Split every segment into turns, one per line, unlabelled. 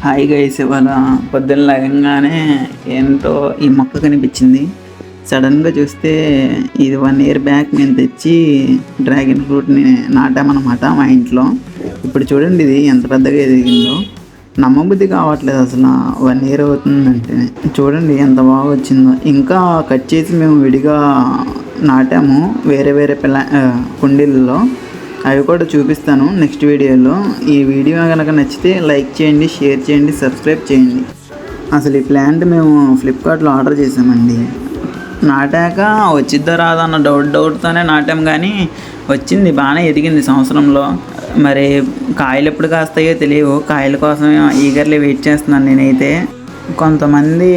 Hi guys, ఇవాళ పొద్దున్న లేవగానే ఏంటో ఈ మొక్క కనిపించింది. సడన్గా చూస్తే ఇది 1 ఇయర్ బ్యాక్ మేము తెచ్చి డ్రాగన్ ఫ్రూట్ని నాటామన్నమాట మా ఇంట్లో. ఇప్పుడు చూడండి ఇది ఎంత పెద్దగా ఎదిగిందో, నమ్మబుద్ధి కావట్లేదు అసలు. 1 ఇయర్ అవుతుందంటే చూడండి ఎంత బాగా వచ్చిందో. ఇంకా కట్ చేసి మేము విడిగా నాటాము వేరే వేరే కుండీల్లో. అవి కూడా చూపిస్తాను నెక్స్ట్ వీడియోలో. ఈ వీడియో కనుక నచ్చితే లైక్ చేయండి, షేర్ చేయండి, సబ్స్క్రైబ్ చేయండి. అసలు ఈ ప్లాంట్ మేము ఫ్లిప్కార్ట్లో ఆర్డర్ చేసామండి. నాటాక వచ్చిద్దో రాదో అన్న డౌట్తోనే నాటాం, కానీ వచ్చింది, బాగానే ఎదిగింది సంవత్సరంలో. మరి కాయలు ఎప్పుడు కాస్తాయో తెలియవు, కాయల కోసం ఈగర్లీ వెయిట్ చేస్తున్నాను నేనైతే. కొంతమంది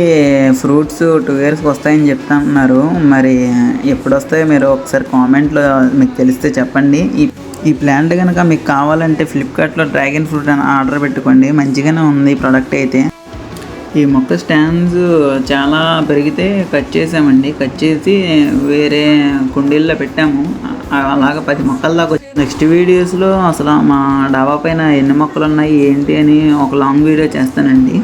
ఫ్రూట్స్ 2 ఇయర్స్కి వస్తాయని చెప్తున్నారు. మరి ఎప్పుడు వస్తాయో మీరు ఒకసారి కామెంట్లో మీకు తెలిస్తే చెప్పండి. ఈ ప్లాంట్ కనుక మీకు కావాలంటే ఫ్లిప్కార్ట్లో డ్రాగన్ ఫ్రూట్ అని ఆర్డర్ పెట్టుకోండి. మంచిగానే ఉంది ఈ ప్రోడక్ట్ అయితే. ఈ మొక్క స్టాండ్స్ చాలా పెరిగితే కట్ చేసామండి. కట్ చేసి వేరే కుండీల్లో పెట్టాము. అలాగ 10 మొక్కల దాకా వచ్చి నెక్స్ట్ వీడియోస్లో అసలు మా డాబా పైన ఎన్ని మొక్కలు ఉన్నాయి ఏంటి అని ఒక లాంగ్ వీడియో చేస్తానండి.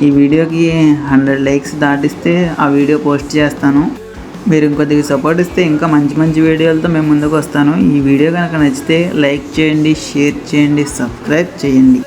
ఈ వీడియోకి 100 లైక్స్ దాటిస్తే ఆ వీడియో పోస్ట్ చేస్తాను. మీరు ఇంకొద్దిగా సపోర్ట్ ఇస్తే ఇంకా మంచి మంచి వీడియోలతో మేము ముందుకు వస్తాను. ఈ వీడియో కనుక నచ్చితే లైక్ చేయండి, షేర్ చేయండి, సబ్స్క్రైబ్ చేయండి.